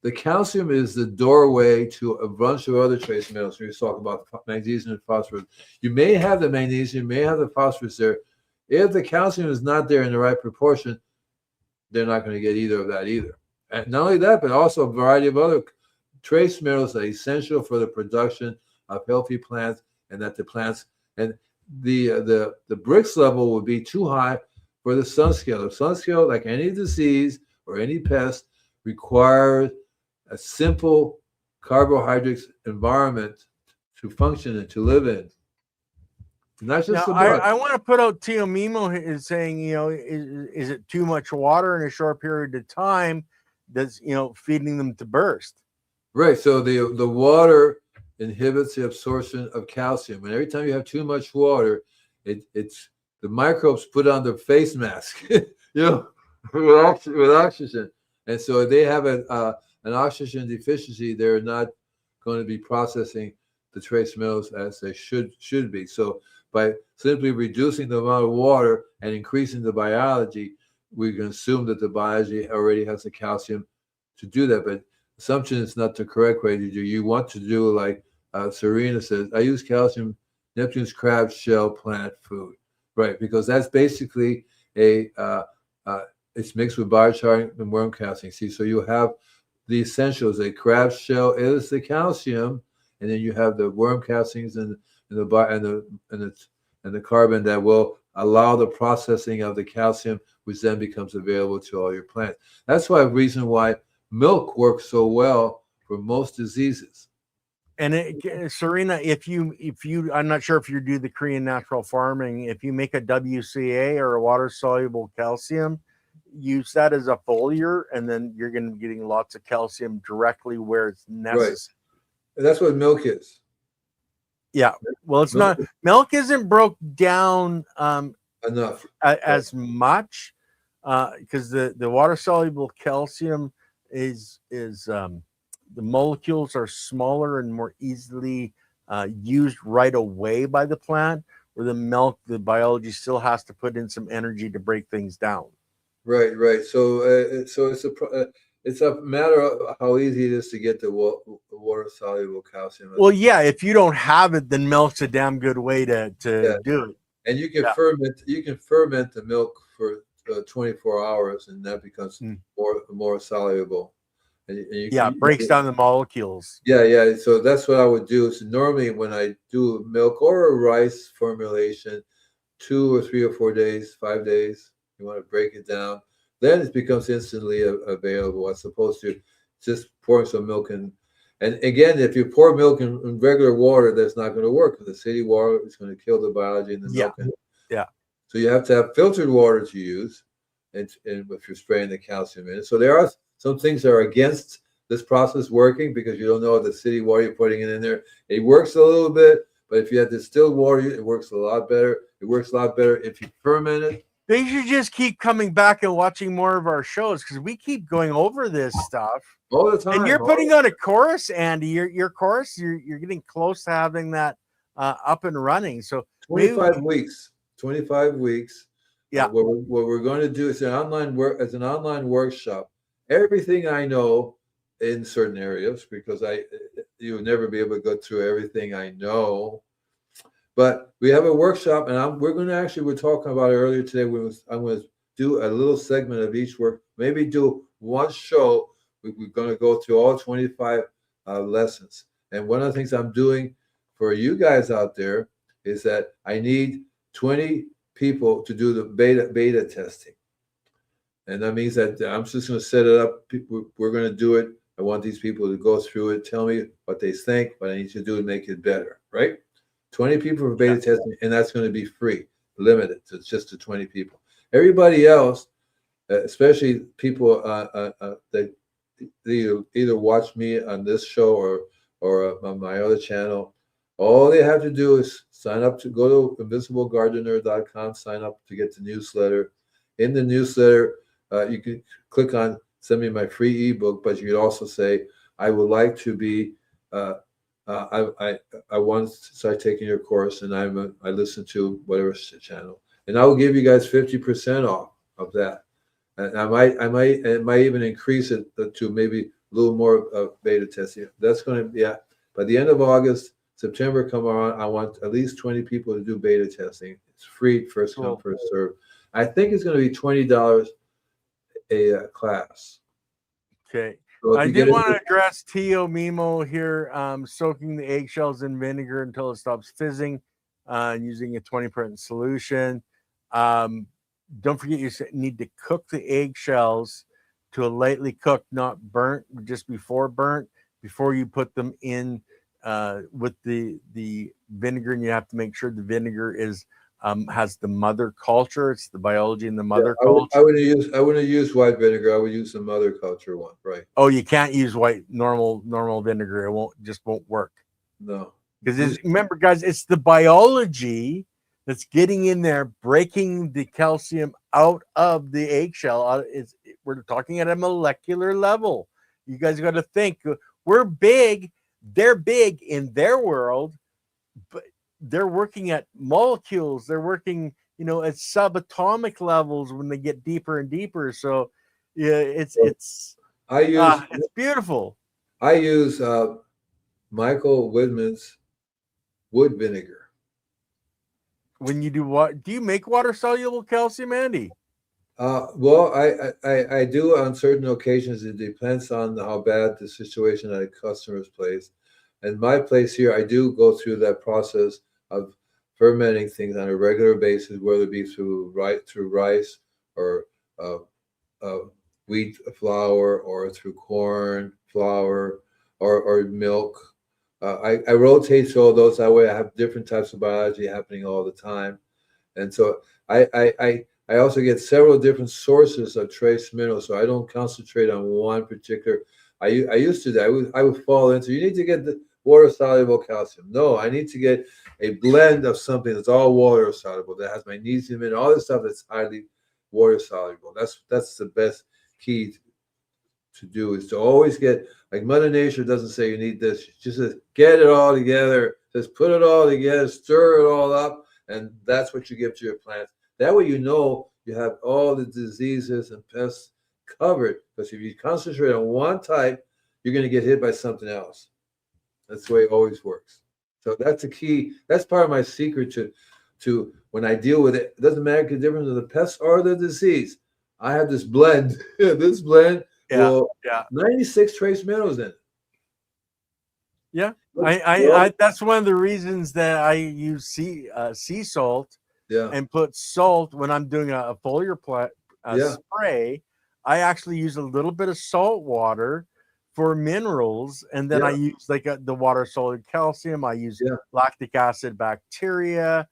the calcium is the doorway to a bunch of other trace minerals. We talk about magnesium and phosphorus. You may have the magnesium, you may have the phosphorus there. If the calcium is not there in the right proportion, they're not going to get either of that either. And not only that, but also a variety of other trace minerals that are essential for the production of healthy plants, and that the plants and the Brix level would be too high for the sun scale. The sun scale, like any disease or any pest, requires a simple carbohydrates environment to function and to live in. Not just I want to put out Tio Mimo is saying, is it too much water in a short period of time that's feeding them to burst? Right. So the water inhibits the absorption of calcium. And every time you have too much water, it's the microbes put on their face mask, with oxygen. And so if they have an oxygen deficiency, they're not going to be processing the trace minerals as they should be. So by simply reducing the amount of water and increasing the biology, we can assume that the biology already has the calcium to do that. But assumption is not the correct way to do. You want to do like Serena says, I use calcium, Neptune's crab shell plant food, right? Because that's basically it's mixed with biochar and worm casting. See, so you have the essentials. A crab shell is the calcium, and then you have the worm castings and the carbon that will allow the processing of the calcium, which then becomes available to all your plants. That's why reason why milk works so well for most diseases. And Serena, if you, I'm not sure if you do the Korean natural farming, if you make a WCA or a water soluble calcium, use that as a foliar, and then you're going to be getting lots of calcium directly where it's necessary. Right. And that's what milk is. Yeah. Well, it's not, milk isn't broke down enough as much because the water soluble calcium is the molecules are smaller and more easily used right away by the plant, where the milk, the biology still has to put in some energy to break things down. Right. So it's a matter of how easy it is to get the water soluble calcium. Well, yeah, if you don't have it, then milk's a damn good way to do it. And you can ferment the milk for 24 hours, and that becomes more soluble. And it breaks down the molecules. Yeah. So that's what I would do. So normally when I do milk or a rice formulation, 2 or 3 or 4 days, 5 days, you want to break it down. Then it becomes instantly available, as opposed to just pouring some milk in. And again, if you pour milk in regular water, that's not going to work, because the city water is going to kill the biology in the milk. Yeah. So you have to have filtered water to use, and if you're spraying the calcium in. So there are some things that are against this process working, because you don't know the city water you're putting it in there. It works a little bit, but if you have distilled water, it works a lot better. It works a lot better if you ferment it. They should just keep coming back and watching more of our shows, because we keep going over this stuff all the time. And you're putting on a course, Andy. Your course, you're getting close to having that up and running. So 25 weeks. 25 weeks. Yeah. What we're going to do is an online workshop. Everything I know in certain areas, because you'll never be able to go through everything I know. But we have a workshop, and we're talking about it earlier today. I'm going to do a little segment of each work, maybe do one show. We're going to go through all 25 lessons. And one of the things I'm doing for you guys out there is that I need 20 people to do the beta testing. And that means that I'm just going to set it up. We're going to do it. I want these people to go through it, tell me what they think, what I need to do to make it better, right? 20 people for beta testing, and that's going to be free, limited to just to 20 people. Everybody else, especially people that either watch me on this show or on my other channel, all they have to do is sign up to go to invisiblegardener.com, sign up to get the newsletter. In the newsletter, you can click on send me my free ebook, but you could also say, I would like to be I want to start taking your course, and I listen to whatever channel, and I will give you guys 50% off of that. And it might even increase it to maybe a little more beta testing. That's going to be by the end of August, September come on. I want at least 20 people to do beta testing. It's free, first come, first serve. I think it's going to be $20 a class. Okay. So I did want to address Tio Mimo here, soaking the eggshells in vinegar until it stops fizzing, and using a 20% solution. Don't forget, you need to cook the eggshells to a lightly cooked, not burnt, just before burnt, before you put them in with the vinegar. And you have to make sure the vinegar has the mother culture. It's the biology in the mother culture. I wouldn't use white vinegar. I would use the mother culture one, right? Oh, you can't use normal vinegar. It won't work. No. Because remember, guys, it's the biology that's getting in there, breaking the calcium out of the eggshell. We're talking at a molecular level. You guys got to think we're big, they're big in their world, but they're working at molecules. They're working, at subatomic levels when they get deeper and deeper. So, yeah, it's it's beautiful. I use Michael Whitman's wood vinegar. When you do what? Do you make water soluble calcium, Andy? Well, I do on certain occasions. It depends on how bad the situation at a customer's place. And my place here, I do go through that process of fermenting things on a regular basis, whether it be through rice or wheat flour or through corn flour or milk. I rotate through all those. That way I have different types of biology happening all the time. And so I also get several different sources of trace minerals, so I don't concentrate on one particular. I used to do. I would fall into, you need to get the water soluble calcium. No, I need to get a blend of something that's all water soluble, that has magnesium and all this stuff that's highly water soluble. That's the best key to do, is to always get, like Mother Nature doesn't say you need this. She just says get it all together. Just put it all together, stir it all up, and that's what you give to your plants. That way you know you have all the diseases and pests covered. Because if you concentrate on one type, you're going to get hit by something else. That's the way it always works. So that's the key. That's part of my secret to when I deal with it. It doesn't make a difference of the pest or the disease. I have this blend. This blend will 96 trace minerals in it. Yeah, I that's one of the reasons that I use sea salt. Yeah. And put salt when I'm doing a foliar spray. I actually use a little bit of salt water for minerals, and then I use the water soluble calcium. I use lactic acid bacteria,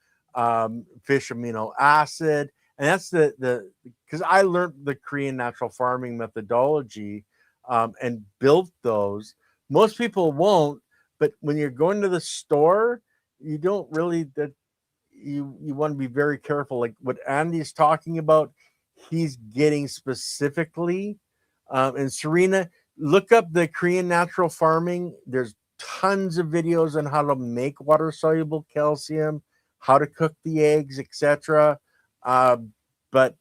fish amino acid, and that's the because I learned the Korean natural farming methodology and built those. Most people won't, but when you're going to the store, you don't really you want to be very careful. Like what Andy's talking about, he's getting specifically. And Serena, look up the Korean natural farming. There's tons of videos on how to make water soluble calcium, how to cook the eggs, etc. But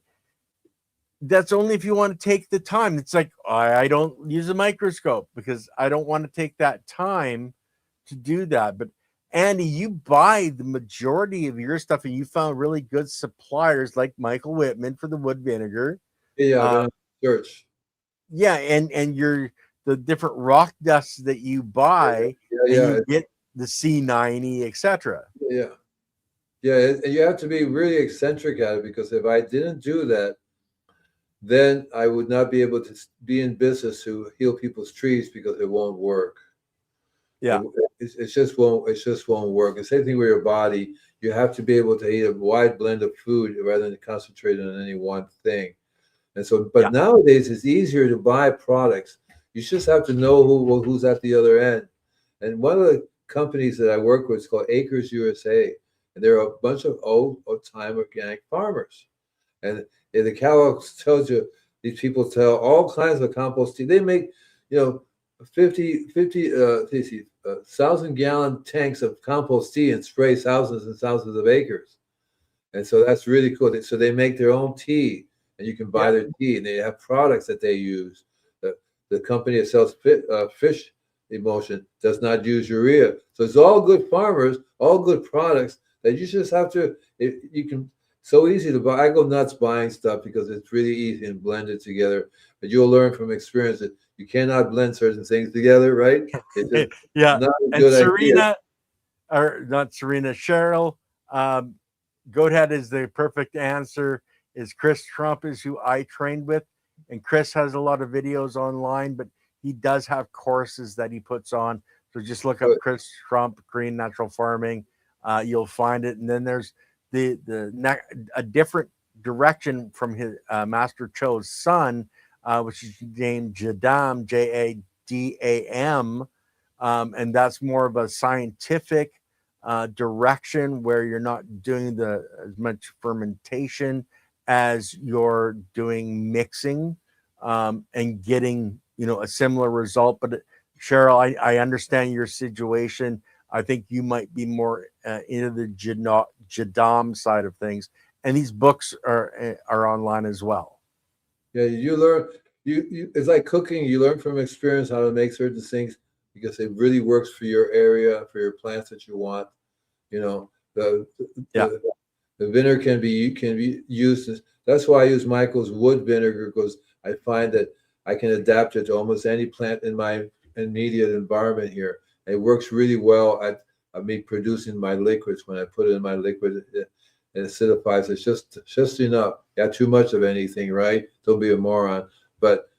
that's only if you want to take the time. It's like I don't use a microscope because I don't want to take that time to do that. But Andy, you buy the majority of your stuff, and you found really good suppliers like Michael Whitman for the wood vinegar. Yeah, search. Yeah, and the different rock dusts that you buy, you get the C90, etc. Yeah, and you have to be really eccentric at it, because if I didn't do that, then I would not be able to be in business to heal people's trees, because it won't work. Yeah, it just won't work. The same thing with your body. You have to be able to eat a wide blend of food rather than concentrate on any one thing. And so, but nowadays it's easier to buy products. You just have to know who's at the other end. And one of the companies that I work with is called Acres USA, and they're a bunch of old-time organic farmers. And the catalog tells you, these people tell all kinds of compost tea. They make 1,000-gallon tanks of compost tea and spray thousands and thousands of acres. And so that's really cool. So they make their own tea, and you can buy their tea, and they have products that they use. The company that sells fish emulsion does not use urea. So it's all good farmers, all good products that you just have to, you can, so easy to buy. I go nuts buying stuff because it's really easy and blend it together. But you'll learn from experience that you cannot blend certain things together, right? And Serena, or not Serena, Cheryl, Goathead is the perfect answer. Is Chris Trump is who I trained with, and Chris has a lot of videos online, but he does have courses that he puts on. So just look up Chris Trump, Korean Natural Farming. You'll find it. And then there's a different direction from his Master Cho's son, which is named Jadam, Jadam. and that's more of a scientific direction where you're not doing as much fermentation as you're doing mixing, and getting a similar result. But Cheryl, I understand your situation. I think you might be more into the Jadam side of things, and these books are online as well. Yeah, you learn. It's like cooking. You learn from experience how to make certain things because it really works for your area, for your plants that you want. You know, the Yeah. the vinegar can be used. That's why I use Michael's wood vinegar, because I find that I can adapt it to almost any plant in my immediate environment here. It works really well at me producing my liquids. When I put it in my liquid, it acidifies. It's just enough. Got too much of anything, right? Don't be a moron. But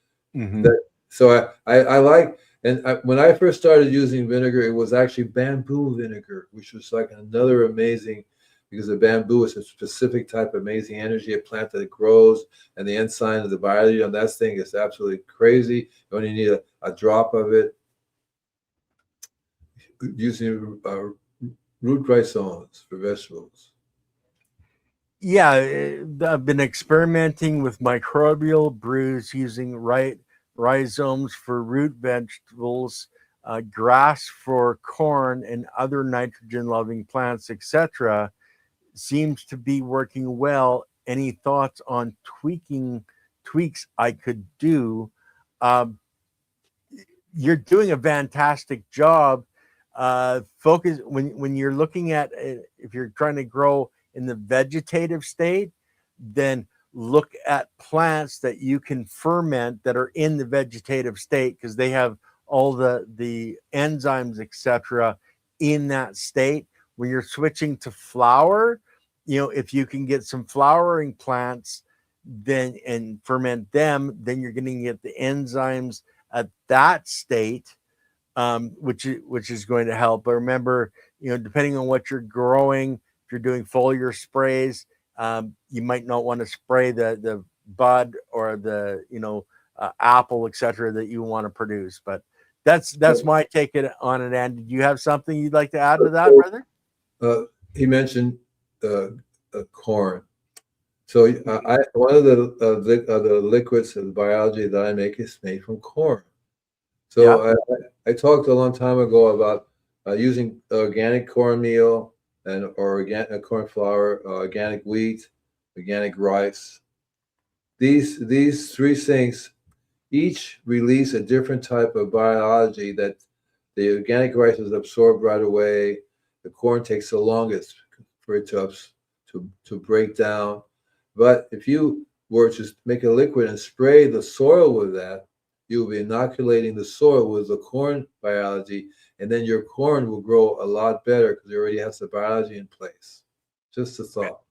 so I like. And when I first started using vinegar, it was actually bamboo vinegar, which was like another amazing, because the bamboo is a specific type of amazing energy, a plant that it grows, and the enzyme of the biology on that thing is absolutely crazy. You only need a drop of it. Using root rhizomes for vegetables. Yeah, I've been experimenting with microbial brews using rhizomes for root vegetables, grass for corn and other nitrogen-loving plants, etc. Seems to be working well. Any thoughts on tweaks I could do? Um, you're doing a fantastic job. Focus when you're looking at if you're trying to grow in the vegetative state, then look at plants that you can ferment that are in the vegetative state, because they have all the enzymes, etc., in that state. When you're switching to flower, if you can get some flowering plants then and ferment them, then you're going to get the enzymes at that state, which is going to help. But remember, depending on what you're growing, if you're doing foliar sprays, you might not want to spray the bud or the apple, etc., that you want to produce. But that's my take on it. And did you have something you'd like to add to that, brother? He mentioned corn. So one of the liquids of the biology that I make is made from corn. So I talked a long time ago about using organic cornmeal or organic corn flour, organic wheat, organic rice. These three things each release a different type of biology that the organic rice is absorbed right away. The corn takes the longest for it to break down. But if you were to make a liquid and spray the soil with that, you will be inoculating the soil with the corn biology, and then your corn will grow a lot better because it already has the biology in place. Just a thought.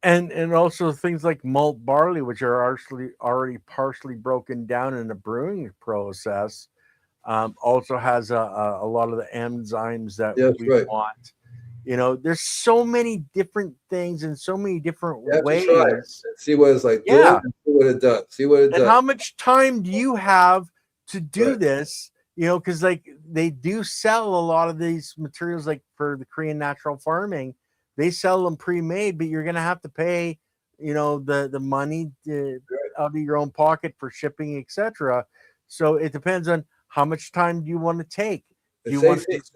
And also things like malt barley, which are actually already partially broken down in the brewing process, also has a lot of the enzymes that we want. There's so many different things and so many different You have ways. to try it. See what it's like. Do it and see what it does. See what it does. And how much time do you have to do this? Because like they do sell a lot of these materials, like for the Korean natural farming, they sell them pre-made, but you're going to have to pay, the money out of your own pocket for shipping, etc. So it depends on how much time do you want to take. The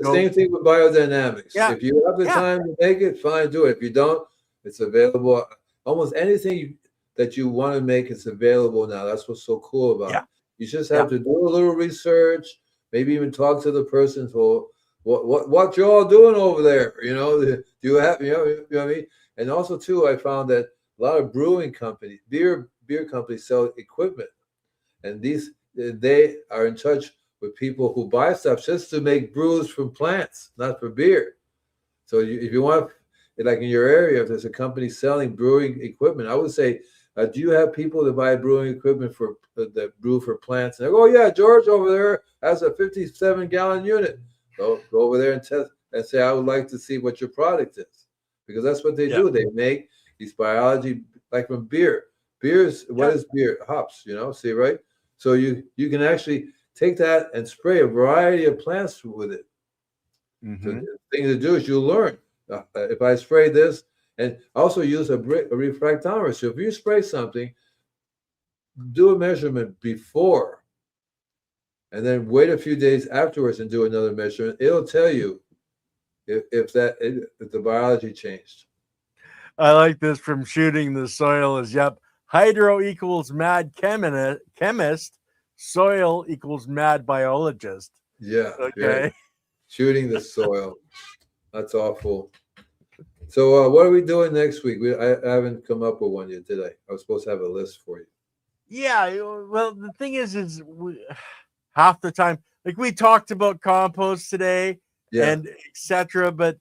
same thing with biodynamics. Yeah. If you have the time to make it, fine, do it. If you don't, it's available. Almost anything that you want to make, it's available now. That's what's so cool about it. You just have to do a little research, maybe even talk to the person. So what you all doing over there? Do you have you know what I mean? And also too, I found that a lot of brewing companies, beer companies sell equipment, and they are in touch with people who buy stuff just to make brews from plants, not for beer. So if you want, like in your area, if there's a company selling brewing equipment, I would say, do you have people that buy brewing equipment that brew for plants? And they go, oh yeah, George over there has a 57-gallon unit. So go over there and test and say, I would like to see what your product is, because that's what they do. They make these biology, like from beer. What is beer? Hops, see, right? So you can actually take that and spray a variety of plants with it. So Mhm. the thing to do is you'll learn. If I spray this, and also use a refractometer. So if you spray something, do a measurement before, and then wait a few days afterwards and do another measurement. It'll tell you if the biology changed. I like this from Shooting the Soil is, yep, hydro equals mad chemist, soil equals mad biologist. Yeah, Okay. right. Shooting the soil. That's awful. So what are we doing next week? I haven't come up with one yet, did I? I was supposed to have a list for you. Yeah, well, the thing is half the time, like we talked about compost today, Yeah. and etc. But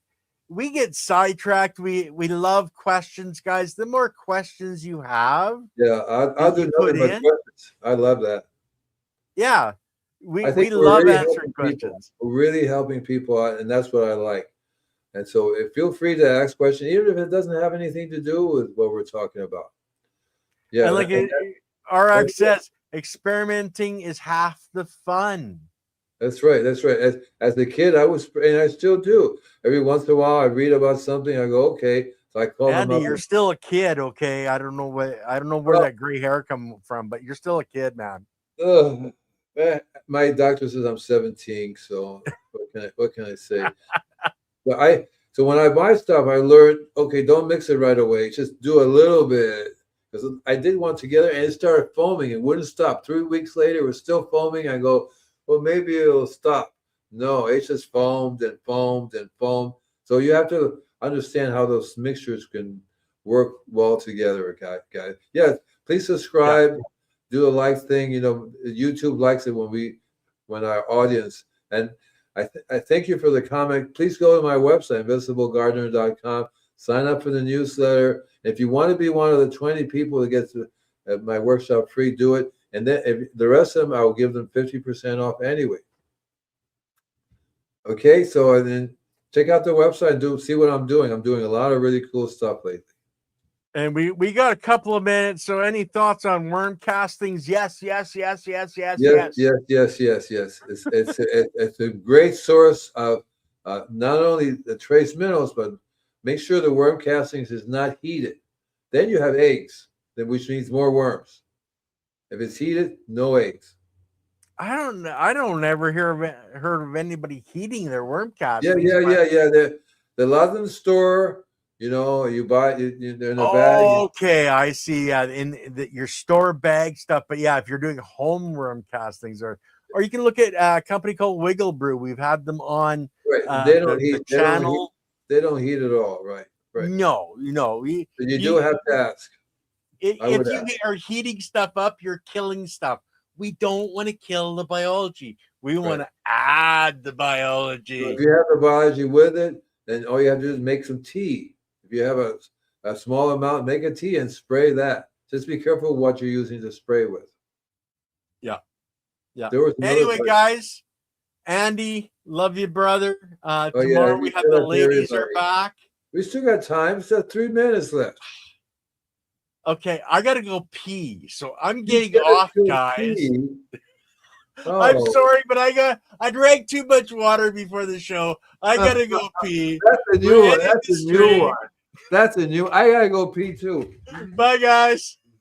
we get sidetracked. We love questions, guys. The more questions you have, Yeah, I'll do you put nothing but in, questions. I love that. yeah, I we think we're love really answering helping people. questions. We're really helping people out, and that's what I like. And so feel free to ask questions, even if it doesn't have anything to do with what we're talking about. Yeah, And like RX says, experimenting is half the fun. that's right. That's right. As a kid, I was, and I still do. Every once in a while, I read about something. I go, okay. So I call them Andy, up. you're still a kid, okay? I don't know where Well, that gray hair come from, but you're still a kid, man. My doctor says I'm 17. So what can I say? So when I buy stuff, I learned, okay, don't mix it right away. Just do a little bit. Because I did one together and it started foaming. It wouldn't stop. 3 weeks later, it was still foaming. I go, well, maybe it'll stop. No, it just foamed and foamed and foamed. So you have to understand how those mixtures can work well together, guys. Yeah, please subscribe. Yeah. Do the like thing. YouTube likes it when our audience, and I thank you for the comment. Please go to my website, invisiblegardener.com. Sign up for the newsletter. If you want to be one of the 20 people that gets my workshop free, do it. And then if the rest of them, I will give them 50% off anyway. Okay, so then check out the website and see what I'm doing. I'm doing a lot of really cool stuff lately. And we got a couple of minutes. So any thoughts on worm castings? Yes. Yes. It's a great source of not only the trace minerals, but make sure the worm castings is not heated. Then you have eggs, which means more worms. If it's heated, no eggs. I don't ever heard of anybody heating their worm Yeah. castings. They're a lot in the store. You buy they're in a bag. Okay, I see. Yeah, your store bag stuff. But yeah, if you're doing home worm castings, or you can look at a company called Wiggle Brew. We've had them on They don't the channel. They don't heat at all. Right. No. And you do have to ask. If you are heating stuff up, you're killing stuff. We don't want to kill the biology. We want to add the biology. So if you have the biology with it, then all you have to do is make some tea. If you have a small amount, make a tea and spray that. Just be careful what you're using to spray with. Yeah. Anyway, guys, Andy, love you, brother. Tomorrow we have the ladies are back. We still got time. Still 3 minutes left. Okay, I gotta go pee, so I'm getting off, guys. Oh. I'm sorry, but I drank too much water before the show. I gotta go pee. That's a new one. That's a new one. I gotta go pee too. Bye, guys.